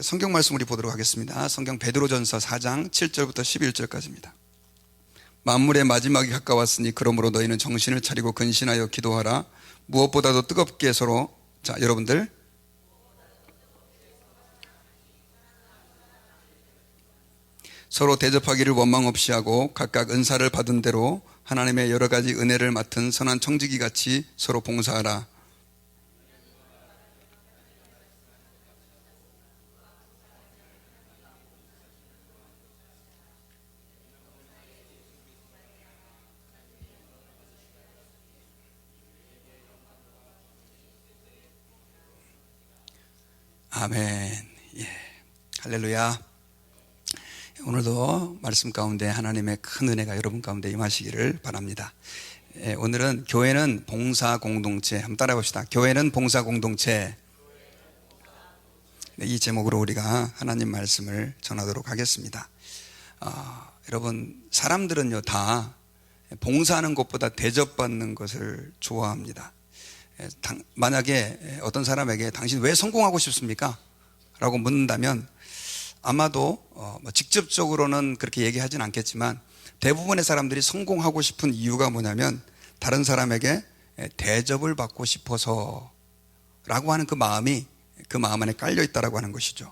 성경 말씀 우리 보도록 하겠습니다. 성경 베드로전서 4장 7절부터 11절까지입니다. 만물의 마지막이 가까웠으니 그러므로 너희는 정신을 차리고 근신하여 기도하라. 무엇보다도 뜨겁게 서로, 자 여러분들, 서로 대접하기를 원망 없이 하고 각각 은사를 받은 대로 하나님의 여러 가지 은혜를 맡은 선한 청지기 같이 서로 봉사하라. 아멘. 예. 할렐루야. 오늘도 말씀 가운데 하나님의 큰 은혜가 여러분 가운데 임하시기를 바랍니다. 예, 오늘은 교회는 봉사 공동체, 한번 따라해 봅시다. 교회는 봉사 공동체. 네, 이 제목으로 우리가 하나님 말씀을 전하도록 하겠습니다. 여러분, 사람들은요 다 봉사하는 것보다 대접받는 것을 좋아합니다. 만약에 어떤 사람에게 당신 왜 성공하고 싶습니까? 라고 묻는다면 아마도 직접적으로는 그렇게 얘기하진 않겠지만 대부분의 사람들이 성공하고 싶은 이유가 뭐냐면 다른 사람에게 대접을 받고 싶어서 라고 하는 그 마음이 그 마음 안에 깔려 있다라고 하는 것이죠.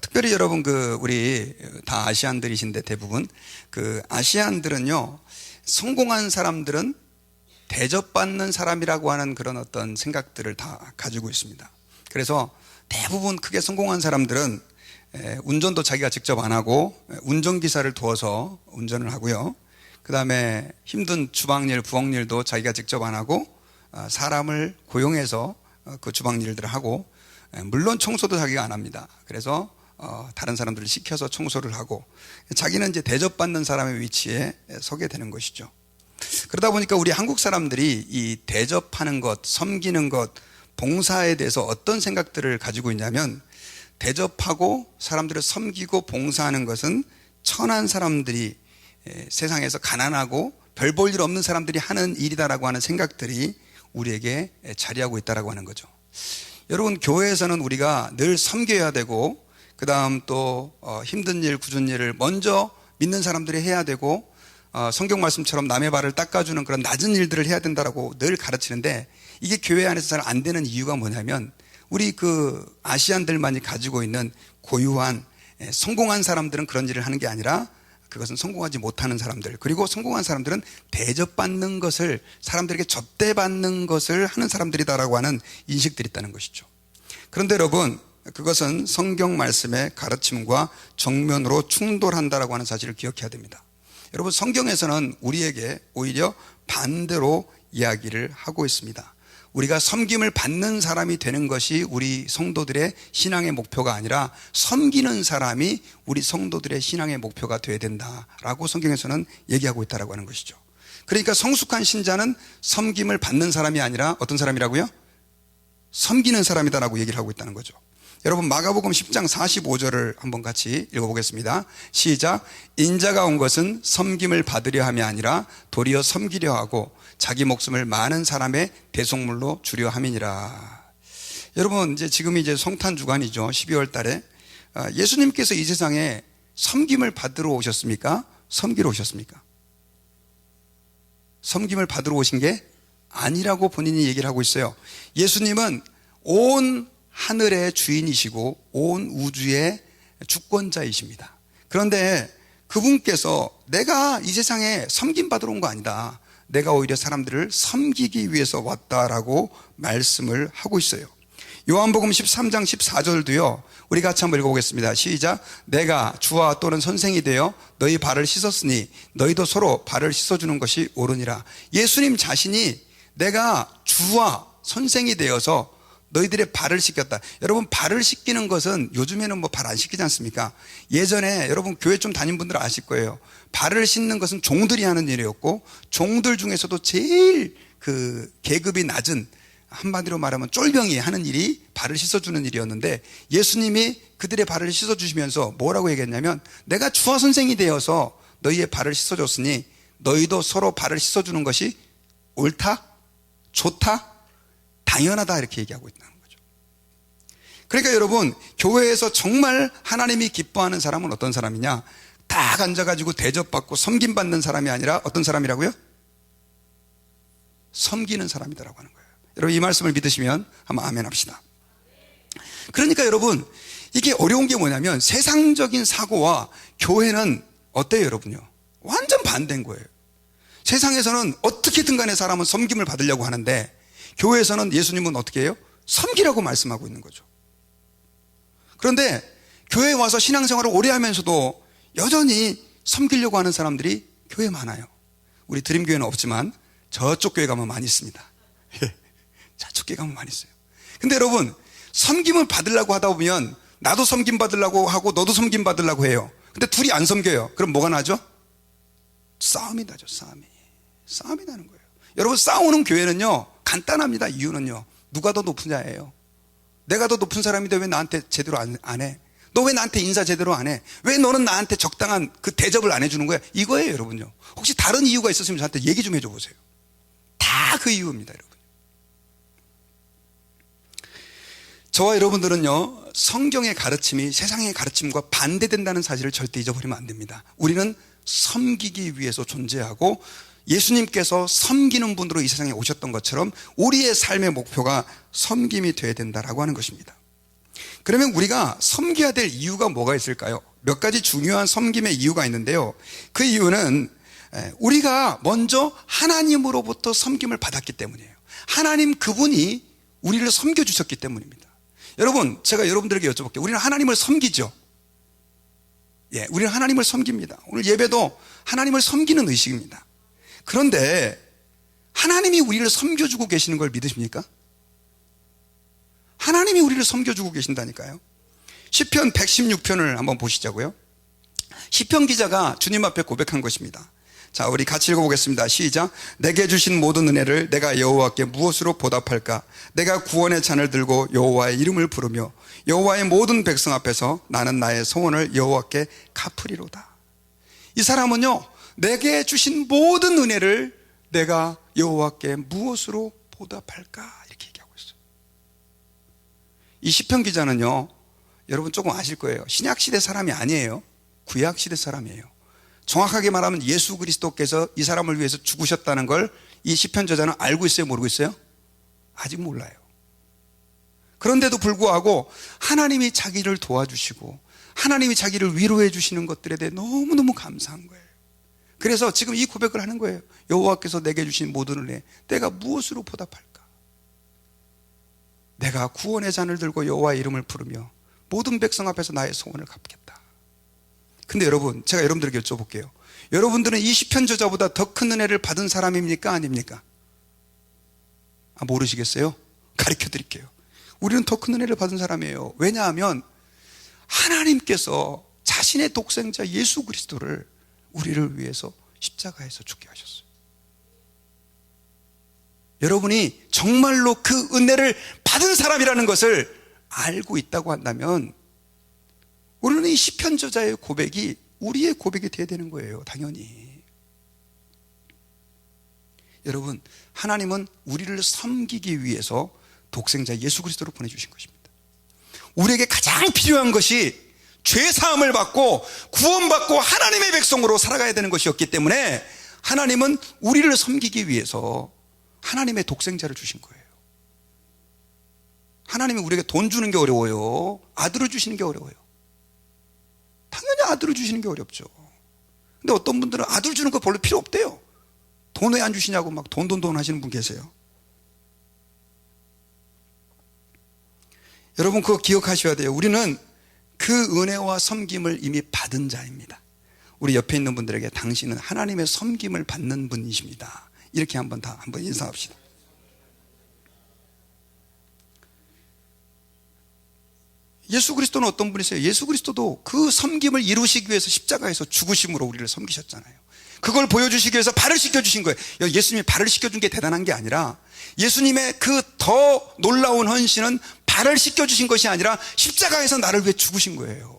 특별히 여러분 우리 다 아시안들이신데 대부분 아시안들은요 성공한 사람들은 대접받는 사람이라고 하는 그런 어떤 생각들을 다 가지고 있습니다. 그래서 대부분 크게 성공한 사람들은 운전도 자기가 직접 안 하고 운전기사를 두어서 운전을 하고요. 그 다음에 힘든 주방일, 부엌일도 자기가 직접 안 하고 사람을 고용해서 그 주방일들을 하고, 물론 청소도 자기가 안 합니다. 그래서 다른 사람들을 시켜서 청소를 하고 자기는 이제 대접받는 사람의 위치에 서게 되는 것이죠. 그러다 보니까 우리 한국 사람들이 이 대접하는 것, 섬기는 것, 봉사에 대해서 어떤 생각들을 가지고 있냐면 대접하고 사람들을 섬기고 봉사하는 것은 천한 사람들이, 세상에서 가난하고 별 볼 일 없는 사람들이 하는 일이다라고 하는 생각들이 우리에게 자리하고 있다라고 하는 거죠. 여러분, 교회에서는 우리가 늘 섬겨야 되고 그 다음 또 힘든 일, 굳은 일을 먼저 믿는 사람들이 해야 되고 성경 말씀처럼 남의 발을 닦아주는 그런 낮은 일들을 해야 된다라고 늘 가르치는데 이게 교회 안에서 잘 안 되는 이유가 뭐냐면 우리 아시안들만이 가지고 있는 고유한 성공한 사람들은 그런 일을 하는 게 아니라 그것은 성공하지 못하는 사람들, 그리고 성공한 사람들은 대접받는 것을, 사람들에게 접대받는 것을 하는 사람들이다라고 하는 인식들이 있다는 것이죠. 그런데 여러분, 그것은 성경 말씀의 가르침과 정면으로 충돌한다라고 하는 사실을 기억해야 됩니다. 여러분, 성경에서는 우리에게 오히려 반대로 이야기를 하고 있습니다. 우리가 섬김을 받는 사람이 되는 것이 우리 성도들의 신앙의 목표가 아니라 섬기는 사람이 우리 성도들의 신앙의 목표가 되어야 된다라고 성경에서는 얘기하고 있다라고 하는 것이죠. 그러니까 성숙한 신자는 섬김을 받는 사람이 아니라 어떤 사람이라고요? 섬기는 사람이다라고 얘기를 하고 있다는 거죠. 여러분, 마가복음 10장 45절을 한번 같이 읽어보겠습니다. 시작. 인자가 온 것은 섬김을 받으려 함이 아니라 도리어 섬기려 하고 자기 목숨을 많은 사람의 대속물로 주려 함이니라. 여러분, 지금이 성탄 주간이죠. 12월 달에 예수님께서 이 세상에 섬김을 받으러 오셨습니까? 섬기러 오셨습니까? 섬김을 받으러 오신 게 아니라고 본인이 얘기를 하고 있어요. 예수님은 온 하늘의 주인이시고 온 우주의 주권자이십니다. 그런데 그분께서 내가 이 세상에 섬김받으러 온 거 아니다, 내가 오히려 사람들을 섬기기 위해서 왔다라고 말씀을 하고 있어요. 요한복음 13장 14절도요 우리 같이 한번 읽어보겠습니다. 시작. 내가 주와 또는 선생이 되어 너희 발을 씻었으니 너희도 서로 발을 씻어주는 것이 옳으니라. 예수님 자신이 내가 주와 선생이 되어서 너희들의 발을 씻겼다. 여러분, 발을 씻기는 것은 요즘에는 발 안 씻기지 않습니까? 예전에 여러분 교회 좀 다닌 분들은 아실 거예요. 발을 씻는 것은 종들이 하는 일이었고 종들 중에서도 제일 계급이 낮은, 한마디로 말하면 쫄병이 하는 일이 발을 씻어주는 일이었는데 예수님이 그들의 발을 씻어주시면서 뭐라고 얘기했냐면 내가 주와 선생이 되어서 너희의 발을 씻어줬으니 너희도 서로 발을 씻어주는 것이 옳다? 좋다? 당연하다, 이렇게 얘기하고 있다는 거죠. 그러니까 여러분, 교회에서 정말 하나님이 기뻐하는 사람은 어떤 사람이냐? 딱 앉아가지고 대접받고 섬김받는 사람이 아니라 어떤 사람이라고요? 섬기는 사람이다라고 하는 거예요. 여러분, 이 말씀을 믿으시면 한번 아멘 합시다. 그러니까 여러분, 이게 어려운 게 뭐냐면 세상적인 사고와 교회는 어때요 여러분요? 완전 반대인 거예요. 세상에서는 어떻게든 간에 사람은 섬김을 받으려고 하는데 교회에서는 예수님은 어떻게 해요? 섬기라고 말씀하고 있는 거죠. 그런데 교회에 와서 신앙생활을 오래 하면서도 여전히 섬기려고 하는 사람들이 교회에 많아요. 우리 드림교회는 없지만 저쪽 교회 가면 많이 있습니다. 저쪽 교회 가면 많이 있어요. 근데 여러분, 섬김을 받으려고 하다 보면 나도 섬김 받으려고 하고 너도 섬김 받으려고 해요. 근데 둘이 안 섬겨요. 그럼 뭐가 나죠? 싸움이 나죠. 싸움이 나는 거예요. 여러분, 싸우는 교회는요 간단합니다. 이유는요, 누가 더 높으냐예요. 내가 더 높은 사람인데 왜 나한테 제대로 안 해? 너 왜 나한테 인사 제대로 안 해? 왜 너는 나한테 적당한 그 대접을 안 해주는 거야? 이거예요 여러분요. 혹시 다른 이유가 있었으면 저한테 얘기 좀 해줘 보세요. 다 그 이유입니다 여러분. 저와 여러분들은요, 성경의 가르침이 세상의 가르침과 반대된다는 사실을 절대 잊어버리면 안 됩니다. 우리는 섬기기 위해서 존재하고 예수님께서 섬기는 분으로 이 세상에 오셨던 것처럼 우리의 삶의 목표가 섬김이 되어야 된다라고 하는 것입니다. 그러면 우리가 섬겨야 될 이유가 뭐가 있을까요? 몇 가지 중요한 섬김의 이유가 있는데요, 그 이유는 우리가 먼저 하나님으로부터 섬김을 받았기 때문이에요. 하나님 그분이 우리를 섬겨주셨기 때문입니다. 여러분, 제가 여러분들에게 여쭤볼게요. 우리는 하나님을 섬기죠? 예, 우리는 하나님을 섬깁니다. 오늘 예배도 하나님을 섬기는 의식입니다. 그런데 하나님이 우리를 섬겨주고 계시는 걸 믿으십니까? 하나님이 우리를 섬겨주고 계신다니까요. 시편 116편을 한번 보시자고요. 시편 기자가 주님 앞에 고백한 것입니다. 자, 우리 같이 읽어보겠습니다. 시작. 내게 주신 모든 은혜를 내가 여호와께 무엇으로 보답할까? 내가 구원의 잔을 들고 여호와의 이름을 부르며 여호와의 모든 백성 앞에서 나는 나의 소원을 여호와께 갚으리로다. 이 사람은요, 내게 주신 모든 은혜를 내가 여호와께 무엇으로 보답할까? 이렇게 얘기하고 있어요. 이 시편 기자는요, 여러분 조금 아실 거예요. 신약시대 사람이 아니에요. 구약시대 사람이에요. 정확하게 말하면 예수 그리스도께서 이 사람을 위해서 죽으셨다는 걸 이 시편 저자는 알고 있어요? 모르고 있어요? 아직 몰라요. 그런데도 불구하고 하나님이 자기를 도와주시고 하나님이 자기를 위로해 주시는 것들에 대해 너무너무 감사한 거예요. 그래서 지금 이 고백을 하는 거예요. 여호와께서 내게 주신 모든 은혜 내가 무엇으로 보답할까? 내가 구원의 잔을 들고 여호와의 이름을 부르며 모든 백성 앞에서 나의 소원을 갚겠다. 근데 여러분, 제가 여러분들에게 여쭤볼게요. 여러분들은 이 시편 저자보다 더 큰 은혜를 받은 사람입니까? 아닙니까? 모르시겠어요? 가르쳐 드릴게요. 우리는 더 큰 은혜를 받은 사람이에요. 왜냐하면 하나님께서 자신의 독생자 예수 그리스도를 우리를 위해서 십자가에서 죽게 하셨어요. 여러분이 정말로 그 은혜를 받은 사람이라는 것을 알고 있다고 한다면 우리는 이 시편 저자의 고백이 우리의 고백이 되어야 되는 거예요. 당연히. 여러분, 하나님은 우리를 섬기기 위해서 독생자 예수 그리스도를 보내주신 것입니다. 우리에게 가장 필요한 것이 죄사함을 받고 구원받고 하나님의 백성으로 살아가야 되는 것이었기 때문에 하나님은 우리를 섬기기 위해서 하나님의 독생자를 주신 거예요. 하나님이 우리에게 돈 주는 게 어려워요? 아들을 주시는 게 어려워요? 당연히 아들을 주시는 게 어렵죠. 근데 어떤 분들은 아들 주는 거 별로 필요 없대요. 돈 왜 안 주시냐고 막 돈 하시는 분 계세요. 여러분, 그거 기억하셔야 돼요. 우리는 그 은혜와 섬김을 이미 받은 자입니다. 우리 옆에 있는 분들에게 당신은 하나님의 섬김을 받는 분이십니다. 이렇게 한번 인사합시다. 예수 그리스도는 어떤 분이세요? 예수 그리스도도 그 섬김을 이루시기 위해서 십자가에서 죽으심으로 우리를 섬기셨잖아요. 그걸 보여주시기 위해서 발을 씻겨주신 거예요. 예수님이 발을 씻겨준 게 대단한 게 아니라 예수님의 그 더 놀라운 헌신은 발을 씻겨주신 것이 아니라 십자가에서 나를 위해 죽으신 거예요.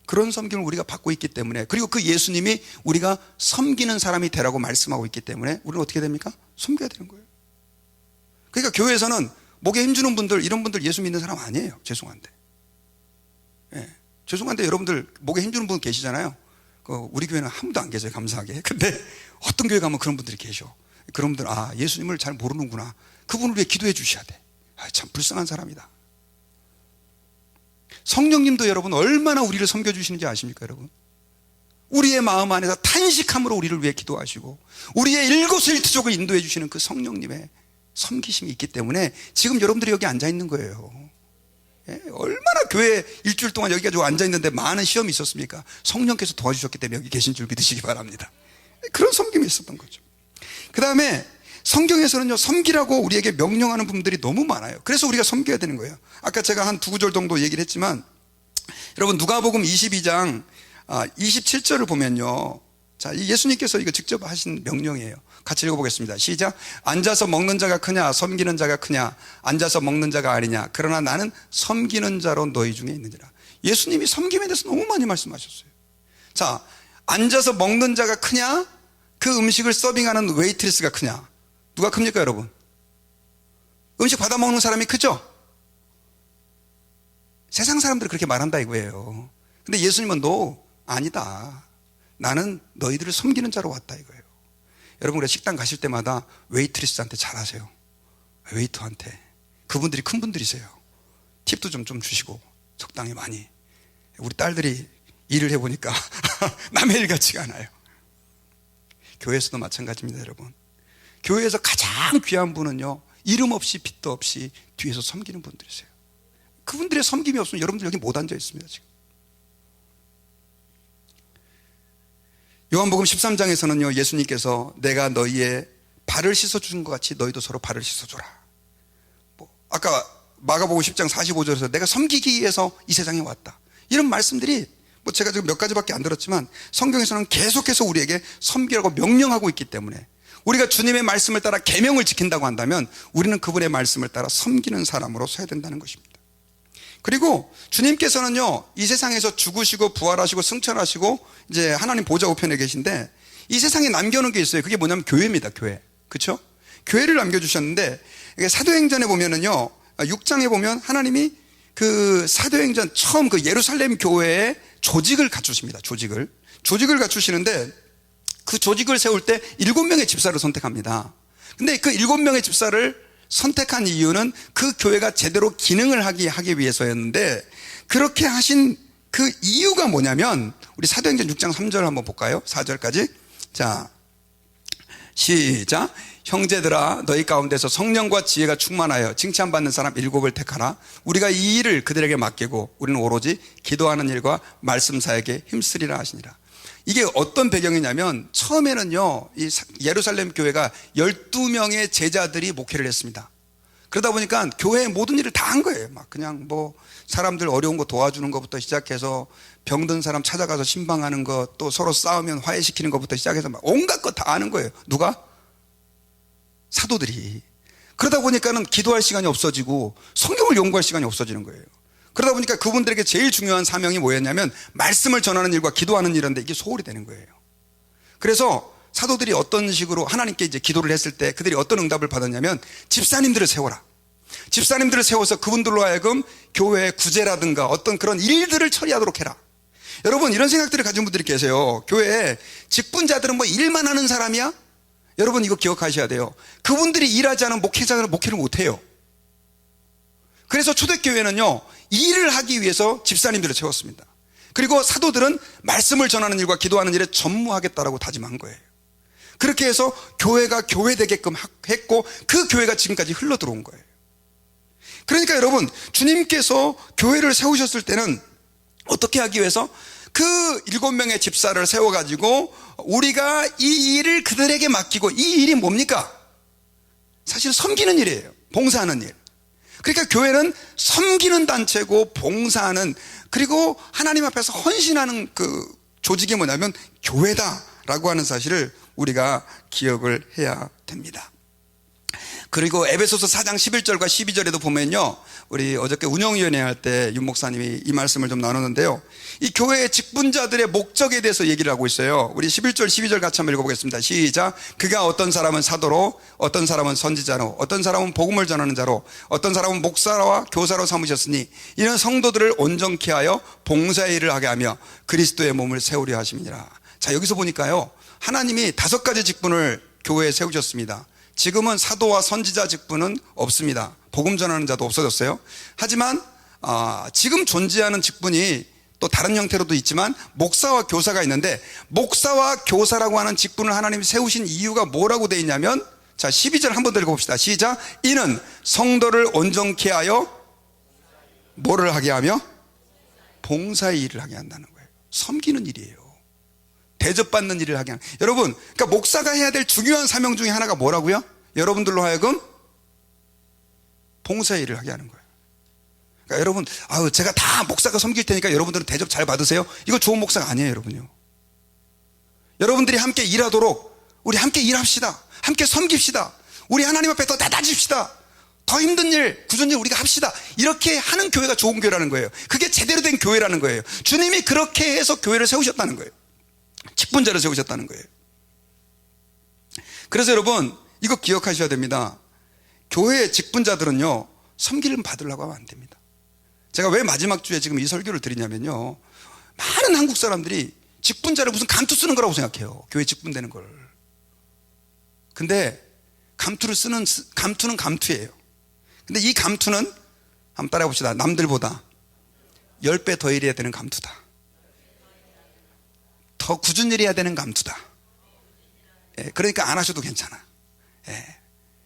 그런 섬김을 우리가 받고 있기 때문에, 그리고 그 예수님이 우리가 섬기는 사람이 되라고 말씀하고 있기 때문에 우리는 어떻게 됩니까? 섬겨야 되는 거예요. 그러니까 교회에서는 목에 힘주는 분들, 이런 분들 예수 믿는 사람 아니에요. 죄송한데. 예. 죄송한데 여러분들 목에 힘주는 분 계시잖아요. 우리 교회는 한 분도 안 계세요, 감사하게. 근데 어떤 교회 가면 그런 분들이 계셔. 그런 분들, 예수님을 잘 모르는구나. 그분을 위해 기도해 주셔야 돼. 참 불쌍한 사람이다. 성령님도 여러분 얼마나 우리를 섬겨주시는지 아십니까, 여러분? 우리의 마음 안에서 탄식함으로 우리를 위해 기도하시고 우리의 일거수일투족을 인도해 주시는 그 성령님의 섬기심이 있기 때문에 지금 여러분들이 여기 앉아 있는 거예요. 예? 얼마나 교회 일주일 동안 여기 가지고 앉아 있는데 많은 시험이 있었습니까? 성령께서 도와주셨기 때문에 여기 계신 줄 믿으시기 바랍니다. 그런 섬김이 있었던 거죠. 그 다음에 성경에서는요, 섬기라고 우리에게 명령하는 부분들이 너무 많아요. 그래서 우리가 섬겨야 되는 거예요. 아까 제가 한 두 구절 정도 얘기를 했지만, 여러분 누가복음 22장 27절을 보면요, 자, 예수님께서 이거 직접 하신 명령이에요. 같이 읽어보겠습니다. 시작. 앉아서 먹는 자가 크냐 섬기는 자가 크냐? 앉아서 먹는 자가 아니냐? 그러나 나는 섬기는 자로 너희 중에 있느니라. 예수님이 섬김에 대해서 너무 많이 말씀하셨어요. 자, 앉아서 먹는 자가 크냐? 그 음식을 서빙하는 웨이트리스가 크냐? 누가 큽니까, 여러분? 음식 받아 먹는 사람이 크죠? 세상 사람들이 그렇게 말한다 이거예요. 근데 예수님은 너 아니다. 나는 너희들을 섬기는 자로 왔다 이거예요. 여러분, 그래서 식당 가실 때마다 웨이트리스한테 잘하세요. 웨이터한테. 그분들이 큰 분들이세요. 팁도 좀 주시고 적당히 많이. 우리 딸들이 일을 해보니까 남의 일 같지가 않아요. 교회에서도 마찬가지입니다, 여러분. 교회에서 가장 귀한 분은요, 이름 없이 빚도 없이 뒤에서 섬기는 분들이세요. 그분들의 섬김이 없으면 여러분들 여기 못 앉아 있습니다, 지금. 요한복음 13장에서는요, 예수님께서 내가 너희의 발을 씻어주는 것 같이 너희도 서로 발을 씻어줘라. 아까 마가복음 10장 45절에서 내가 섬기기 위해서 이 세상에 왔다. 이런 말씀들이 제가 지금 몇 가지밖에 안 들었지만 성경에서는 계속해서 우리에게 섬기라고 명령하고 있기 때문에 우리가 주님의 말씀을 따라 계명을 지킨다고 한다면 우리는 그분의 말씀을 따라 섬기는 사람으로 서야 된다는 것입니다. 그리고 주님께서는요, 이 세상에서 죽으시고 부활하시고 승천하시고 이제 하나님 보좌 우편에 계신데 이 세상에 남겨놓은 게 있어요. 그게 뭐냐면 교회입니다. 교회. 그렇죠? 교회를 남겨주셨는데 사도행전에 보면은요, 6장에 보면 하나님이 그 사도행전 처음 그 예루살렘 교회에 조직을 갖추십니다. 조직을 갖추시는데 그 조직을 세울 때 7명의 집사를 선택합니다. 근데 그 7명의 집사를 선택한 이유는 그 교회가 제대로 기능을 하기 위해서였는데, 그렇게 하신 그 이유가 뭐냐면 우리 사도행전 6장 3절 한번 볼까요? 4절까지. 자, 시작. 형제들아, 너희 가운데서 성령과 지혜가 충만하여 칭찬받는 사람 7을 택하라. 우리가 이 일을 그들에게 맡기고 우리는 오로지 기도하는 일과 말씀 사역에 힘쓰리라 하시니라. 이게 어떤 배경이냐면 처음에는요, 이 예루살렘 교회가 12명의 제자들이 목회를 했습니다. 그러다 보니까 교회의 모든 일을 다 한 거예요. 막 그냥 사람들 어려운 거 도와주는 것부터 시작해서 병든 사람 찾아가서 신방하는 것, 또 서로 싸우면 화해시키는 것부터 시작해서 막 온갖 거 다 아는 거예요. 누가? 사도들이. 그러다 보니까는 기도할 시간이 없어지고 성경을 연구할 시간이 없어지는 거예요. 그러다 보니까 그분들에게 제일 중요한 사명이 뭐였냐면 말씀을 전하는 일과 기도하는 일인데 이게 소홀히 되는 거예요. 그래서 사도들이 어떤 식으로 하나님께 이제 기도를 했을 때 그들이 어떤 응답을 받았냐면 집사님들을 세워라. 집사님들을 세워서 그분들로 하여금 교회의 구제라든가 어떤 그런 일들을 처리하도록 해라. 여러분, 이런 생각들을 가진 분들이 계세요. 교회에 직분자들은 일만 하는 사람이야? 여러분, 이거 기억하셔야 돼요. 그분들이 일하지 않은 목회자들은 목회를 못해요. 그래서 초대교회는요, 일을 하기 위해서 집사님들을 세웠습니다. 그리고 사도들은 말씀을 전하는 일과 기도하는 일에 전무하겠다라고 다짐한 거예요. 그렇게 해서 교회가 교회되게끔 했고 그 교회가 지금까지 흘러 들어온 거예요. 그러니까 여러분, 주님께서 교회를 세우셨을 때는 어떻게 하기 위해서 그 7명의 집사를 세워가지고 우리가 이 일을 그들에게 맡기고, 이 일이 뭡니까? 사실 섬기는 일이에요. 봉사하는 일. 그러니까 교회는 섬기는 단체고 봉사하는, 그리고 하나님 앞에서 헌신하는 그 조직이 뭐냐면 교회다라고 하는 사실을 우리가 기억을 해야 됩니다. 그리고 에베소서 4장 11절과 12절에도 보면요, 우리 어저께 운영위원회 할 때 윤 목사님이 이 말씀을 좀 나누는데요, 이 교회의 직분자들의 목적에 대해서 얘기를 하고 있어요. 우리 11절 12절 같이 한번 읽어보겠습니다. 시작. 그가 어떤 사람은 사도로, 어떤 사람은 선지자로, 어떤 사람은 복음을 전하는 자로, 어떤 사람은 목사와 교사로 삼으셨으니 이는 성도들을 온전케 하여 봉사의 일을 하게 하며 그리스도의 몸을 세우려 하심이니라. 자, 여기서 보니까요, 하나님이 5가지 직분을 교회에 세우셨습니다. 지금은 사도와 선지자 직분은 없습니다. 복음 전하는 자도 없어졌어요. 하지만 지금 존재하는 직분이 또 다른 형태로도 있지만 목사와 교사가 있는데, 목사와 교사라고 하는 직분을 하나님이 세우신 이유가 뭐라고 되어 있냐면, 자, 12절 한번 더 읽어봅시다. 시작. 이는 성도를 온전케 하여 뭐를 하게 하며? 봉사의 일을 하게 한다는 거예요. 섬기는 일이에요. 대접받는 일을 하게 하는. 여러분, 그러니까 목사가 해야 될 중요한 사명 중에 하나가 뭐라고요? 여러분들로 하여금 봉사의 일을 하게 하는 거예요. 그러니까 여러분, 제가 다 목사가 섬길 테니까 여러분들은 대접 잘 받으세요. 이거 좋은 목사가 아니에요, 여러분요. 여러분들이 함께 일하도록 우리 함께 일합시다. 함께 섬깁시다. 우리 하나님 앞에 더 낮아집시다. 더 힘든 일, 굳은 일 우리가 합시다. 이렇게 하는 교회가 좋은 교회라는 거예요. 그게 제대로 된 교회라는 거예요. 주님이 그렇게 해서 교회를 세우셨다는 거예요. 직분자를 세우셨다는 거예요. 그래서 여러분, 이거 기억하셔야 됩니다. 교회의 직분자들은요, 섬기를 받으려고 하면 안 됩니다. 제가 왜 마지막 주에 지금 이 설교를 드리냐면요, 많은 한국 사람들이 직분자를 무슨 감투 쓰는 거라고 생각해요. 교회 직분되는 걸. 근데 감투는 감투예요. 근데 이 감투는 한번 따라해 봅시다. 남들보다 10배 더 일해야 되는 감투다. 더 굳은 일 해야 되는 감투다. 그러니까 안 하셔도 괜찮아.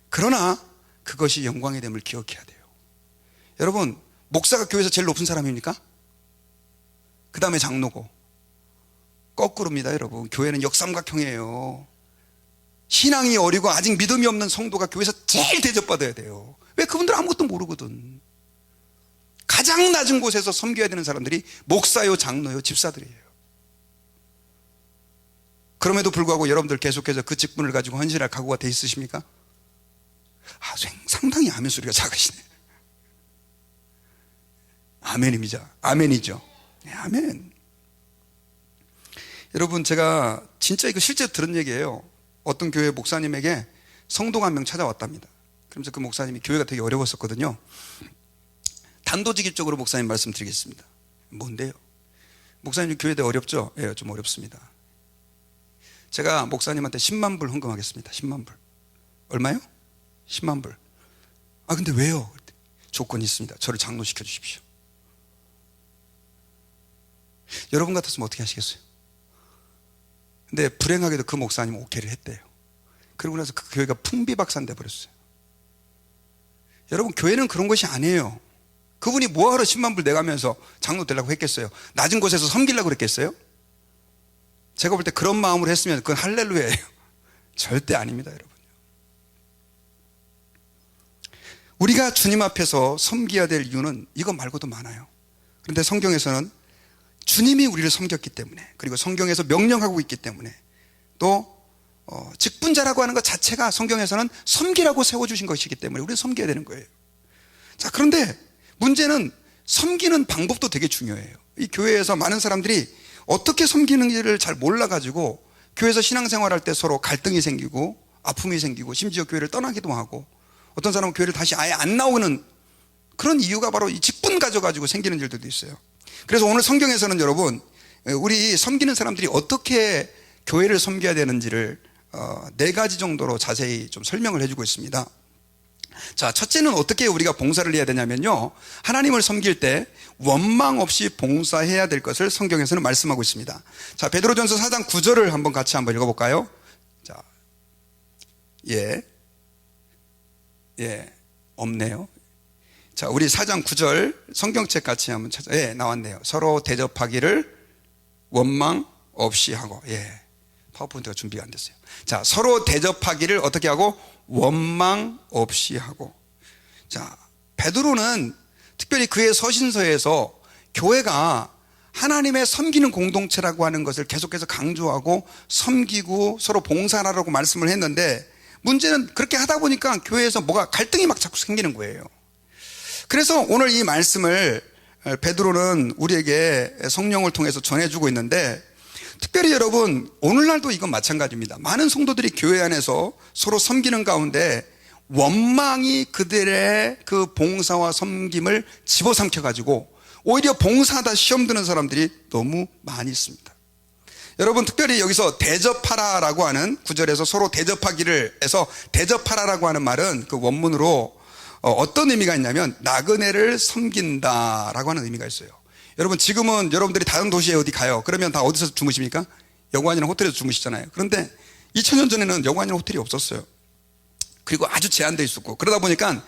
그러나 그것이 영광의 됨을 기억해야 돼요. 여러분, 목사가 교회에서 제일 높은 사람입니까? 그 다음에 장로고. 거꾸로입니다, 여러분. 교회는 역삼각형이에요. 신앙이 어리고 아직 믿음이 없는 성도가 교회에서 제일 대접받아야 돼요. 왜? 그분들 아무것도 모르거든. 가장 낮은 곳에서 섬겨야 되는 사람들이 목사요, 장로요, 집사들이에요. 그럼에도 불구하고 여러분들 계속해서 그 직분을 가지고 헌신할 각오가 돼 있으십니까? 상당히 아멘 소리가 작으시네. 아멘입니다. 아멘이죠. 네, 아멘. 여러분, 제가 진짜 이거 실제 들은 얘기예요. 어떤 교회 목사님에게 성도가 한 명 찾아왔답니다. 그러면서 그 목사님이 교회가 되게 어려웠었거든요. 단도직입적으로 목사님 말씀드리겠습니다. 뭔데요? 목사님 교회 되게 어렵죠? 예, 좀 어렵습니다. 제가 목사님한테 10만 불 헌금하겠습니다. 10만 불. 얼마요? 10만 불. 근데 왜요? 조건이 있습니다. 저를 장로시켜 주십시오. 여러분 같았으면 어떻게 하시겠어요? 근데 불행하게도 그 목사님은 오케이를 했대요. 그러고 나서 그 교회가 풍비박산돼 버렸어요. 여러분, 교회는 그런 것이 아니에요. 그분이 뭐하러 10만 불 내가면서 장로 되려고 했겠어요? 낮은 곳에서 섬기려고 그랬겠어요? 제가 볼 때 그런 마음으로 했으면 그건 할렐루야예요. 절대 아닙니다, 여러분. 우리가 주님 앞에서 섬겨야 될 이유는 이것 말고도 많아요. 그런데 성경에서는 주님이 우리를 섬겼기 때문에, 그리고 성경에서 명령하고 있기 때문에, 또 직분자라고 하는 것 자체가 성경에서는 섬기라고 세워주신 것이기 때문에 우리는 섬겨야 되는 거예요. 자, 그런데 문제는 섬기는 방법도 되게 중요해요. 이 교회에서 많은 사람들이 어떻게 섬기는지를 잘 몰라가지고 교회에서 신앙생활할 때 서로 갈등이 생기고 아픔이 생기고 심지어 교회를 떠나기도 하고, 어떤 사람은 교회를 다시 아예 안 나오는 그런 이유가 바로 이 직분 가져가지고 생기는 일들도 있어요. 그래서 오늘 성경에서는 여러분, 우리 섬기는 사람들이 어떻게 교회를 섬겨야 되는지를 4가지 정도로 자세히 좀 설명을 해주고 있습니다. 자, 첫째는 어떻게 우리가 봉사를 해야 되냐면요, 하나님을 섬길 때 원망 없이 봉사해야 될 것을 성경에서는 말씀하고 있습니다. 자, 베드로전서 4장 9절을 한번 같이 한번 읽어볼까요? 자, 없네요. 자, 우리 4장 9절 성경책 같이 한번 나왔네요. 서로 대접하기를 원망 없이 하고. 파워포인트가 준비가 안 됐어요. 자, 서로 대접하기를 어떻게 하고? 원망 없이 하고. 자, 베드로는 특별히 그의 서신서에서 교회가 하나님의 섬기는 공동체라고 하는 것을 계속해서 강조하고 섬기고 서로 봉사하라고 말씀을 했는데, 문제는 그렇게 하다 보니까 교회에서 뭐가 갈등이 막 자꾸 생기는 거예요. 그래서 오늘 이 말씀을 베드로는 우리에게 성령을 통해서 전해주고 있는데, 특별히 여러분 오늘날도 이건 마찬가지입니다. 많은 성도들이 교회 안에서 서로 섬기는 가운데 원망이 그들의 그 봉사와 섬김을 집어삼켜 가지고 오히려 봉사하다 시험 드는 사람들이 너무 많이 있습니다. 여러분 특별히 여기서 대접하라라고 하는 구절에서 서로 대접하기를 해서 대접하라라고 하는 말은 그 원문으로 어떤 의미가 있냐면 나그네를 섬긴다라고 하는 의미가 있어요. 여러분 지금은 여러분들이 다른 도시에 어디 가요. 그러면 다 어디서 주무십니까? 여관이나 호텔에서 주무시잖아요. 그런데 2000년 전에는 여관이나 호텔이 없었어요. 그리고 아주 제한되어 있었고, 그러다 보니까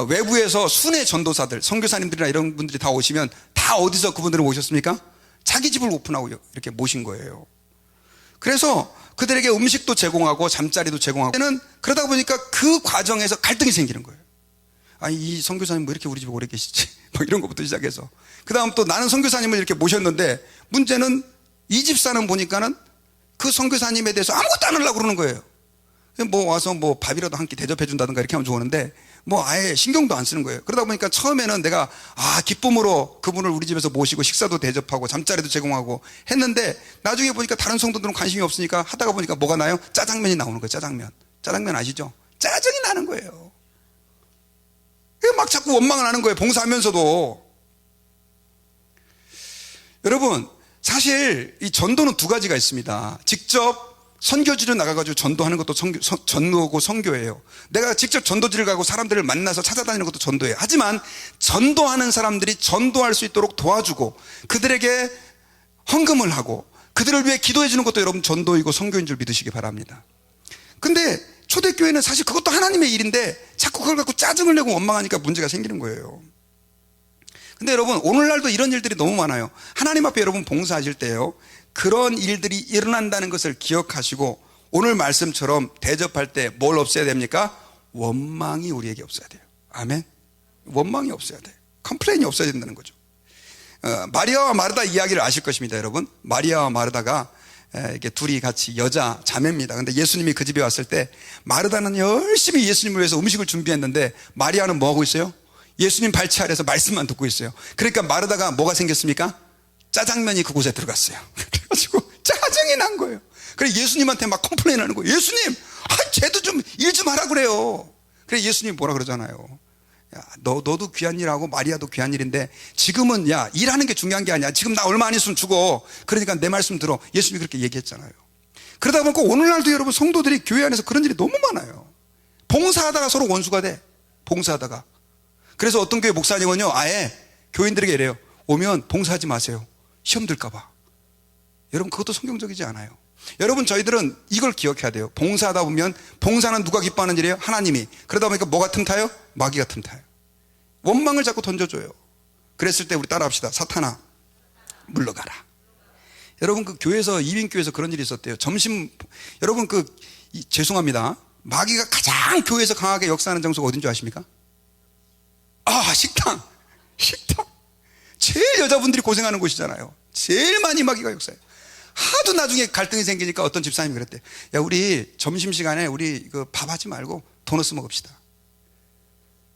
외부에서 순회 전도사들, 선교사님들이나 이런 분들이 다 오시면 다 어디서 그분들을 모셨습니까? 자기 집을 오픈하고 이렇게 모신 거예요. 그래서 그들에게 음식도 제공하고 잠자리도 제공하고, 그러다 보니까 그 과정에서 갈등이 생기는 거예요. 아니 이 선교사님 뭐 이렇게 우리 집에 오래 계시지? 막 이런 것부터 시작해서, 그 다음 또 나는 선교사님을 이렇게 모셨는데 문제는 이 집사는 보니까는 그 선교사님에 대해서 아무것도 안 하려고 그러는 거예요. 뭐 와서 뭐 밥이라도 한 끼 대접해 준다든가 이렇게 하면 좋은데 뭐 아예 신경도 안 쓰는 거예요. 그러다 보니까 처음에는 내가 기쁨으로 그분을 우리 집에서 모시고 식사도 대접하고 잠자리도 제공하고 했는데, 나중에 보니까 다른 성도들은 관심이 없으니까 하다가 보니까 뭐가 나요? 짜장면이 나오는 거예요. 짜장면 아시죠? 짜증이 나는 거예요. 막 자꾸 원망을 하는 거예요. 봉사하면서도. 여러분 사실 이 전도는 두 가지가 있습니다. 직접 선교지로 나가가지고 전도하는 것도 전도고 선교예요. 내가 직접 전도지를 가고 사람들을 만나서 찾아다니는 것도 전도예요. 하지만 전도하는 사람들이 전도할 수 있도록 도와주고 그들에게 헌금을 하고 그들을 위해 기도해 주는 것도 여러분 전도이고 선교인 줄 믿으시기 바랍니다. 근데 초대교회는 사실 그것도 하나님의 일인데 자꾸 그걸 갖고 짜증을 내고 원망하니까 문제가 생기는 거예요. 근데 여러분 오늘날도 이런 일들이 너무 많아요. 하나님 앞에 여러분 봉사하실 때요, 그런 일들이 일어난다는 것을 기억하시고 오늘 말씀처럼 대접할 때 뭘 없애야 됩니까? 원망이 우리에게 없어야 돼요. 아멘. 원망이 없어야 돼요. 컴플레인이 없어야 된다는 거죠. 마리아와 마르다 이야기를 아실 것입니다. 여러분 마리아와 마르다가 이게 둘이 같이 여자 자매입니다. 근데 예수님이 그 집에 왔을 때 마르다는 열심히 예수님을 위해서 음식을 준비했는데 마리아는 뭐 하고 있어요? 예수님 발치 아래서 말씀만 듣고 있어요. 그러니까 마르다가 뭐가 생겼습니까? 짜장면이 그곳에 들어갔어요. 그래가지고 짜증이 난 거예요. 그래 예수님한테 막 컴플레인 하는 거예요. 예수님, 쟤도 좀 일 좀 하라 그래요. 그래 예수님이 뭐라 그러잖아요. 야, 너도 귀한 일하고 마리아도 귀한 일인데 지금은 야 일하는 게 중요한 게 아니야. 지금 나 얼마 안 있으면 죽어. 그러니까 내 말씀 들어. 예수님이 그렇게 얘기했잖아요. 그러다 보니까 오늘날도 여러분 성도들이 교회 안에서 그런 일이 너무 많아요. 봉사하다가 서로 원수가 돼. 봉사하다가. 그래서 어떤 교회 목사님은요 아예 교인들에게 이래요. 오면 봉사하지 마세요. 시험 들까봐. 여러분 그것도 성경적이지 않아요. 여러분 저희들은 이걸 기억해야 돼요. 봉사하다 보면 봉사는 누가 기뻐하는 일이에요? 하나님이. 그러다 보니까 뭐가 틈타요? 마귀가 틈타요. 원망을 자꾸 던져줘요. 그랬을 때 우리 따라합시다. 사탄아 물러가라. 여러분 그 교회에서 이민교회에서 그런 일이 있었대요. 여러분 죄송합니다. 마귀가 가장 교회에서 강하게 역사하는 장소가 어딘 줄 아십니까? 식당. 제일 여자분들이 고생하는 곳이잖아요. 제일 많이 마귀가 역사해요. 하도 나중에 갈등이 생기니까 어떤 집사님이 그랬대. 야 우리 점심시간에 우리 밥 하지 말고 도너스 먹읍시다.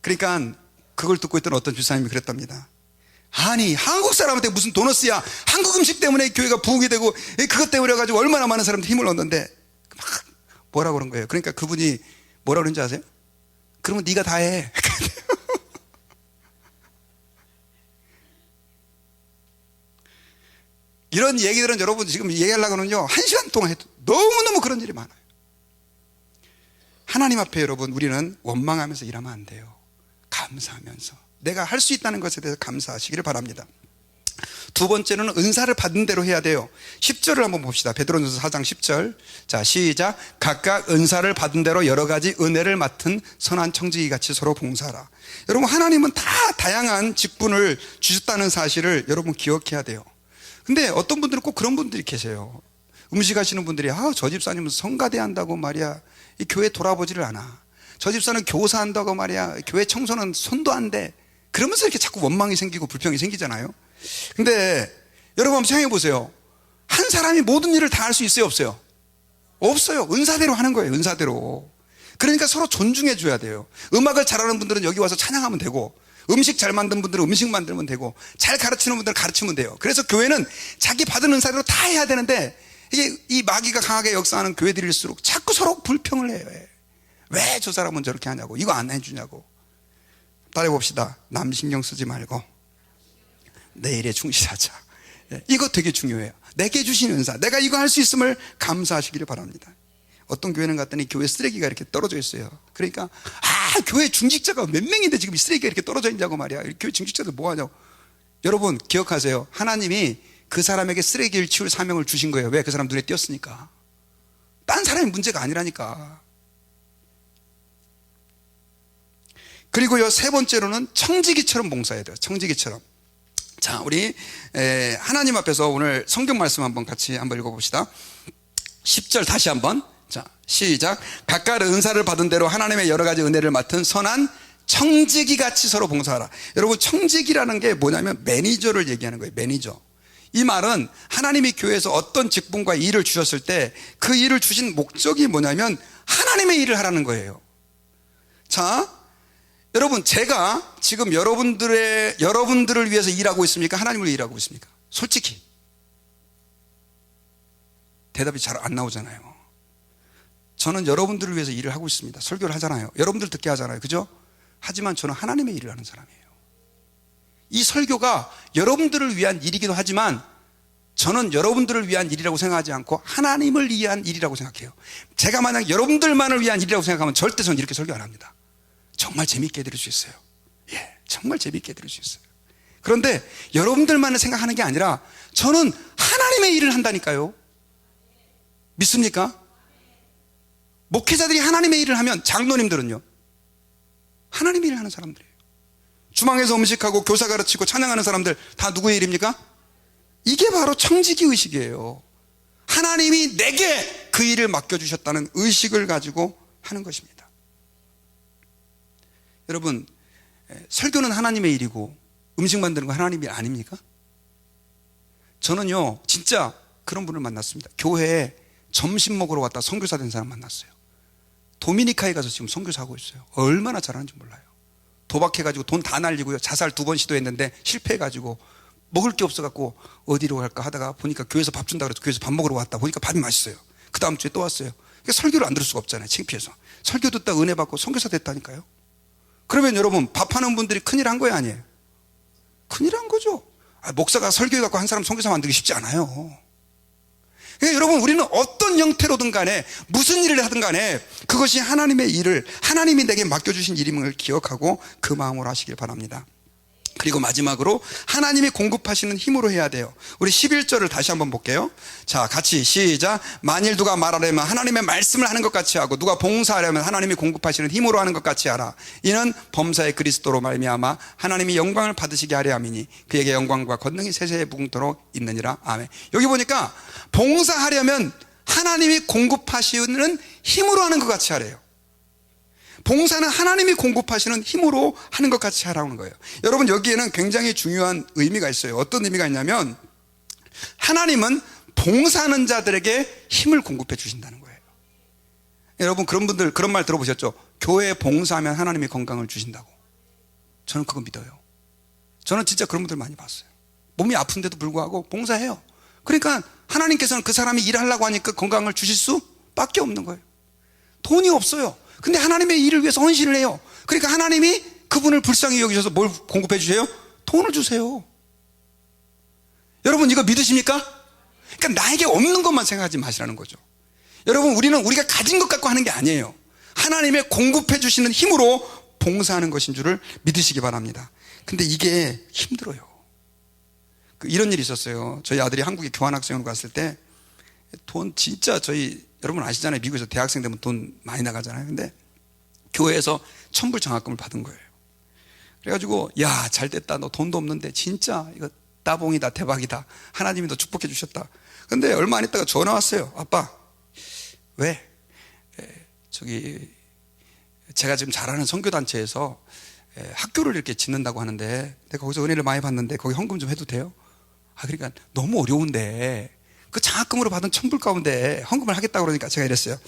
그러니까 그걸 듣고 있던 어떤 집사님이 그랬답니다. 아니 한국 사람한테 무슨 도너스야. 한국 음식 때문에 교회가 부흥이 되고 그것 때문에 가지고 얼마나 많은 사람들이 힘을 얻는데 막 뭐라고 그런 거예요. 그러니까 그분이 뭐라고 그런지 아세요? 그러면 네가 다 해. 이런 얘기들은 여러분 지금 얘기하려고 하면요 1시간 동안 해도 너무너무 그런 일이 많아요. 하나님 앞에 여러분 우리는 원망하면서 일하면 안 돼요. 감사하면서 내가 할 수 있다는 것에 대해서 감사하시기를 바랍니다. 두 번째는 은사를 받은 대로 해야 돼요. 10절을 한번 봅시다. 베드로전서 4장 10절. 자 시작. 각각 은사를 받은 대로 여러 가지 은혜를 맡은 선한 청지기 같이 서로 봉사하라. 여러분 하나님은 다 다양한 직분을 주셨다는 사실을 여러분 기억해야 돼요. 근데 어떤 분들은 꼭 그런 분들이 계세요. 음식 하시는 분들이 저 집사님은 성가대 한다고 말이야 이 교회 돌아보지를 않아. 저 집사는 교사한다고 말이야 교회 청소는 손도 안 대. 그러면서 이렇게 자꾸 원망이 생기고 불평이 생기잖아요. 근데 여러분 한번 생각해 보세요. 한 사람이 모든 일을 다 할 수 있어요 없어요? 없어요. 은사대로 하는 거예요. 은사대로. 그러니까 서로 존중해 줘야 돼요. 음악을 잘하는 분들은 여기 와서 찬양하면 되고, 음식 잘 만든 분들은 음식 만들면 되고, 잘 가르치는 분들은 가르치면 돼요. 그래서 교회는 자기 받은 은사대로 다 해야 되는데, 이게 이 마귀가 강하게 역사하는 교회들일수록 자꾸 서로 불평을 해요. 왜 저 사람은 저렇게 하냐고, 이거 안 해주냐고. 따라해봅시다. 남 신경 쓰지 말고 내일에 충실하자. 이거 되게 중요해요. 내게 주신 은사, 내가 이거 할 수 있음을 감사하시기를 바랍니다. 어떤 교회는 갔더니 교회 쓰레기가 이렇게 떨어져 있어요. 그러니까 교회 중직자가 몇 명인데 지금 이 쓰레기가 이렇게 떨어져 있냐고 말이야. 교회 중직자들 뭐 하냐고. 여러분 기억하세요. 하나님이 그 사람에게 쓰레기를 치울 사명을 주신 거예요. 왜? 그 사람 눈에 띄었으니까. 딴 사람의 문제가 아니라니까. 그리고요, 세 번째로는 청지기처럼 봉사해야 돼요. 청지기처럼. 자, 우리 하나님 앞에서 오늘 성경 말씀 한번 같이 한번 읽어봅시다. 10절 다시 한번. 자, 시작. 각각 은사를 받은 대로 하나님의 여러 가지 은혜를 맡은 선한 청지기 같이 서로 봉사하라. 여러분, 청지기라는 게 뭐냐면 매니저를 얘기하는 거예요. 매니저. 이 말은 하나님이 교회에서 어떤 직분과 일을 주셨을 때 그 일을 주신 목적이 뭐냐면 하나님의 일을 하라는 거예요. 자, 여러분, 제가 지금 여러분들을 위해서 일하고 있습니까? 하나님을 일하고 있습니까? 솔직히 대답이 잘 안 나오잖아요. 저는 여러분들을 위해서 일을 하고 있습니다. 설교를 하잖아요. 여러분들 듣게 하잖아요. 그죠? 하지만 저는 하나님의 일을 하는 사람이에요. 이 설교가 여러분들을 위한 일이기도 하지만 저는 여러분들을 위한 일이라고 생각하지 않고 하나님을 위한 일이라고 생각해요. 제가 만약 여러분들만을 위한 일이라고 생각하면 절대 저는 이렇게 설교 안 합니다. 정말 재미있게 해드릴 수 있어요. 정말 재미있게 해드릴 수 있어요. 그런데 여러분들만을 생각하는 게 아니라 저는 하나님의 일을 한다니까요. 믿습니까? 목회자들이 하나님의 일을 하면 장로님들은요, 하나님의 일을 하는 사람들이에요. 주방에서 음식하고 교사 가르치고 찬양하는 사람들 다 누구의 일입니까? 이게 바로 청지기 의식이에요. 하나님이 내게 그 일을 맡겨주셨다는 의식을 가지고 하는 것입니다. 여러분, 설교는 하나님의 일이고 음식 만드는 건 하나님의 일 아닙니까? 저는요, 진짜 그런 분을 만났습니다. 교회에 점심 먹으러 왔다 선교사 된 사람 만났어요. 도미니카에 가서 지금 선교사하고 있어요. 얼마나 잘하는지 몰라요. 도박해가지고 돈 다 날리고요, 자살 2번 시도했는데 실패해가지고 먹을 게 없어갖고 어디로 갈까 하다가 보니까 교회에서 밥 준다 그래서 교회에서 밥 먹으러 왔다 보니까 밥이 맛있어요. 그 다음 주에 또 왔어요. 그러니까 설교를 안 들을 수가 없잖아요. 창피해서. 설교 듣다 은혜 받고 선교사 됐다니까요. 그러면 여러분, 밥하는 분들이 큰일 한 거예요, 아니에요? 큰일 한 거죠. 목사가 설교해 갖고 한 사람 선교사 만들기 쉽지 않아요. 그러니까 여러분, 우리는 어떤 형태로든 간에 무슨 일을 하든 간에 그것이 하나님의 일을, 하나님이 내게 맡겨주신 일임을 기억하고 그 마음으로 하시길 바랍니다. 그리고 마지막으로 하나님이 공급하시는 힘으로 해야 돼요. 우리 11절을 다시 한번 볼게요. 자, 같이 시작. 만일 누가 말하려면 하나님의 말씀을 하는 것 같이 하고 누가 봉사하려면 하나님이 공급하시는 힘으로 하는 것 같이 하라. 이는 범사의 그리스도로 말미암아 하나님이 영광을 받으시게 하려 함이니 그에게 영광과 권능이 세세에 무궁토록 있느니라. 아멘. 여기 보니까 봉사하려면 하나님이 공급하시는 힘으로 하는 것 같이 하래요. 봉사는 하나님이 공급하시는 힘으로 하는 것 같이 하라는 거예요. 여러분, 여기에는 굉장히 중요한 의미가 있어요. 어떤 의미가 있냐면 하나님은 봉사하는 자들에게 힘을 공급해 주신다는 거예요. 여러분, 그런 분들 그런 말 들어보셨죠? 교회에 봉사하면 하나님이 건강을 주신다고. 저는 그거 믿어요. 저는 진짜 그런 분들 많이 봤어요. 몸이 아픈데도 불구하고 봉사해요. 그러니까 하나님께서는 그 사람이 일하려고 하니까 건강을 주실 수밖에 없는 거예요. 돈이 없어요. 근데 하나님의 일을 위해서 헌신을 해요. 그러니까 하나님이 그분을 불쌍히 여기셔서 뭘 공급해 주세요? 돈을 주세요. 여러분, 이거 믿으십니까? 그러니까 나에게 없는 것만 생각하지 마시라는 거죠. 여러분, 우리가 가진 것 갖고 하는 게 아니에요. 하나님의 공급해 주시는 힘으로 봉사하는 것인 줄을 믿으시기 바랍니다. 근데 이게 힘들어요. 이런 일이 있었어요. 저희 아들이 한국에 교환학생으로 갔을 때 돈 진짜 여러분 아시잖아요. 미국에서 대학생 되면 돈 많이 나가잖아요. 근데 교회에서 천불 장학금을 받은 거예요. 그래가지고 야, 잘 됐다. 너 돈도 없는데 진짜 이거 따봉이다, 대박이다. 하나님이 너 축복해 주셨다. 근데 얼마 안 있다가 전화 왔어요. 아빠, 왜? 제가 지금 잘하는 선교단체에서 학교를 이렇게 짓는다고 하는데 내가 거기서 은혜를 많이 받는데 거기 헌금 좀 해도 돼요? 그러니까 너무 어려운데 그 장학금으로 받은 천불 가운데 헌금을 하겠다고 그러니까 제가 이랬어요.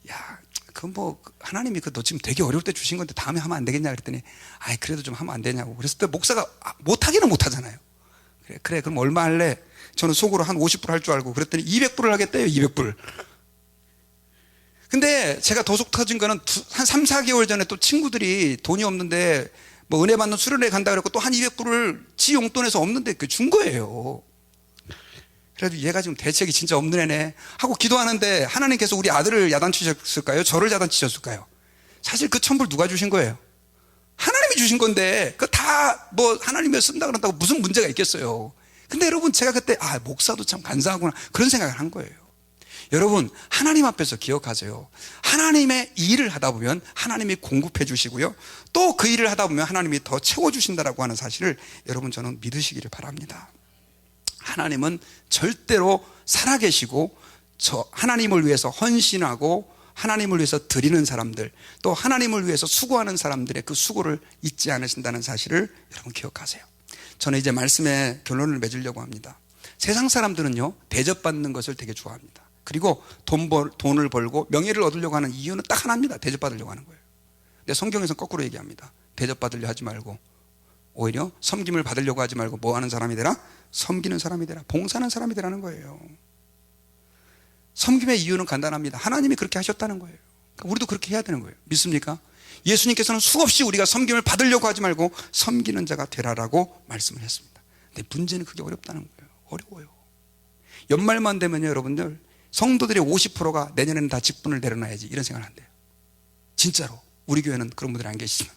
야, 하나님이 너 지금 되게 어려울 때 주신 건데 다음에 하면 안 되겠냐 그랬더니, 그래도 좀 하면 안 되냐고. 그랬을 때 목사가 못하기는 못하잖아요. 그래, 그럼 얼마 할래? 저는 속으로 한 50불 할 줄 알고 그랬더니 200불을 하겠대요, 200불. 근데 제가 더 속 터진 거는 한 3, 4개월 전에 또 친구들이 돈이 없는데 뭐 은혜 받는 수련회 간다 그랬고 또 한 200불을 지 용돈에서 없는데 준 거예요. 그래도 얘가 지금 대책이 진짜 없는 애네 하고 기도하는데 하나님께서 우리 아들을 야단치셨을까요? 저를 야단치셨을까요? 사실 그 1000불 누가 주신 거예요? 하나님이 주신 건데 그 다 하나님이 쓴다 그런다고 무슨 문제가 있겠어요. 근데 여러분 제가 그때 목사도 참 간사하구나 그런 생각을 한 거예요. 여러분 하나님 앞에서 기억하세요. 하나님의 일을 하다 보면 하나님이 공급해 주시고요, 또 그 일을 하다 보면 하나님이 더 채워주신다라고 하는 사실을 여러분 저는 믿으시기를 바랍니다. 하나님은 절대로 살아계시고 하나님을 위해서 헌신하고 하나님을 위해서 드리는 사람들, 또 하나님을 위해서 수고하는 사람들의 그 수고를 잊지 않으신다는 사실을 여러분 기억하세요. 저는 이제 말씀에 결론을 맺으려고 합니다. 세상 사람들은요 대접받는 것을 되게 좋아합니다. 그리고 돈을 벌고 명예를 얻으려고 하는 이유는 딱 하나입니다. 대접받으려고 하는 거예요. 근데 성경에서는 거꾸로 얘기합니다. 대접받으려 하지 말고 오히려 섬김을 받으려고 하지 말고 뭐 하는 사람이 되라? 섬기는 사람이 되라. 봉사하는 사람이 되라는 거예요. 섬김의 이유는 간단합니다. 하나님이 그렇게 하셨다는 거예요. 그러니까 우리도 그렇게 해야 되는 거예요. 믿습니까? 예수님께서는 수없이 우리가 섬김을 받으려고 하지 말고 섬기는 자가 되라라고 말씀을 했습니다. 근데 문제는 그게 어렵다는 거예요. 어려워요. 연말만 되면요 여러분들, 성도들의 50%가 내년에는 다 직분을 내려놔야지 이런 생각을 한대요. 진짜로. 우리 교회는 그런 분들이 안 계시지만.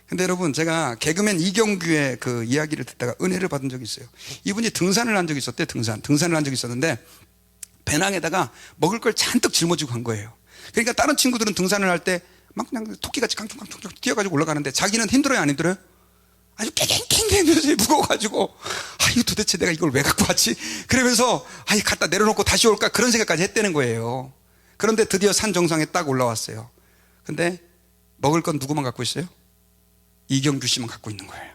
근데 여러분 제가 개그맨 이경규의 그 이야기를 듣다가 은혜를 받은 적이 있어요. 이분이 등산을 한 적이 있었대요. 등산을 한 적이 있었는데 배낭에다가 먹을 걸 잔뜩 짊어지고 간 거예요. 그러니까 다른 친구들은 등산을 할 때 막 그냥 토끼같이 깡총깡총 뛰어가지고 올라가는데 자기는 힘들어요 안 힘들어요? 아주 캥캥캥캥 무거워가지고 이거 도대체 내가 이걸 왜 갖고 왔지? 그러면서 갖다 내려놓고 다시 올까 그런 생각까지 했다는 거예요. 그런데 드디어 산 정상에 딱 올라왔어요. 근데 먹을 건 누구만 갖고 있어요? 이경규 씨만 갖고 있는 거예요.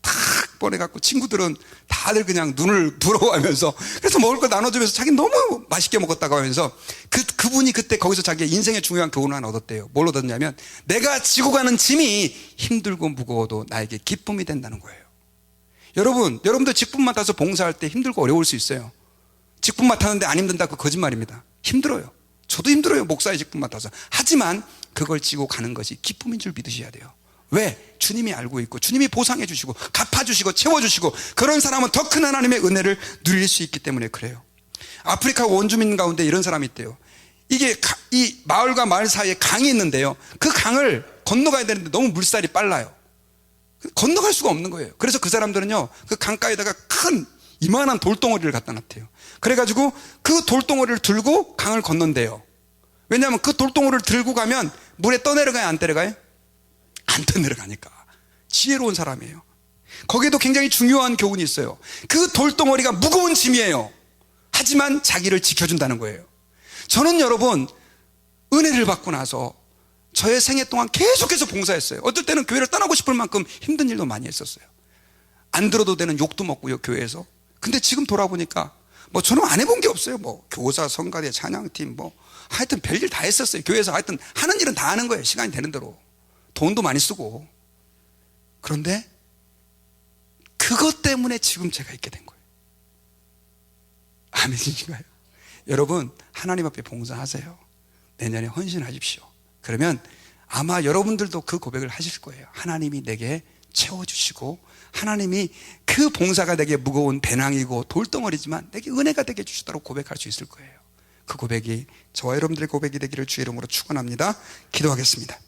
탁 꺼내갖고 친구들은 다들 그냥 눈을 부러워하면서, 그래서 먹을 거 나눠주면서 자기는 너무 맛있게 먹었다고 하면서 그분이 그때 거기서 자기의 인생의 중요한 교훈을 하나 얻었대요. 뭘 얻었냐면 내가 지고 가는 짐이 힘들고 무거워도 나에게 기쁨이 된다는 거예요. 여러분들 직분 맡아서 봉사할 때 힘들고 어려울 수 있어요. 직분 맡았는데 안 힘든다? 그 거짓말입니다. 힘들어요. 저도 힘들어요. 목사의 직분 맡아서. 하지만 그걸 지고 가는 것이 기쁨인 줄 믿으셔야 돼요. 왜? 주님이 알고 있고 주님이 보상해 주시고 갚아주시고 채워주시고 그런 사람은 더 큰 하나님의 은혜를 누릴 수 있기 때문에 그래요. 아프리카 원주민 가운데 이런 사람이 있대요. 이 마을과 마을 사이에 강이 있는데요, 그 강을 건너가야 되는데 너무 물살이 빨라요. 건너갈 수가 없는 거예요. 그래서 그 사람들은요 그 강가에다가 큰 이만한 돌덩어리를 갖다 놨대요. 그래가지고 그 돌덩어리를 들고 강을 건넌대요. 왜냐하면 그 돌덩어리를 들고 가면 물에 떠내려가요 안 내려가요? 안 떠내려가니까. 지혜로운 사람이에요. 거기에도 굉장히 중요한 교훈이 있어요. 그 돌덩어리가 무거운 짐이에요. 하지만 자기를 지켜준다는 거예요. 저는 여러분 은혜를 받고 나서 저의 생애 동안 계속해서 봉사했어요. 어떨 때는 교회를 떠나고 싶을 만큼 힘든 일도 많이 했었어요. 안 들어도 되는 욕도 먹고요 교회에서. 근데 지금 돌아보니까 저는 안 해본 게 없어요. 교사, 성가대, 찬양팀 하여튼 별일 다 했었어요. 교회에서 하여튼 하는 일은 다 하는 거예요. 시간이 되는 대로. 돈도 많이 쓰고. 그런데 그것 때문에 지금 제가 있게 된 거예요. 아멘이신가요? 여러분 하나님 앞에 봉사하세요. 내년에 헌신하십시오. 그러면 아마 여러분들도 그 고백을 하실 거예요. 하나님이 내게 채워주시고 하나님이 그 봉사가 내게 무거운 배낭이고 돌덩어리지만 내게 은혜가 되게 주시도록 고백할 수 있을 거예요. 그 고백이 저와 여러분들의 고백이 되기를 주의 이름으로 축원합니다. 기도하겠습니다.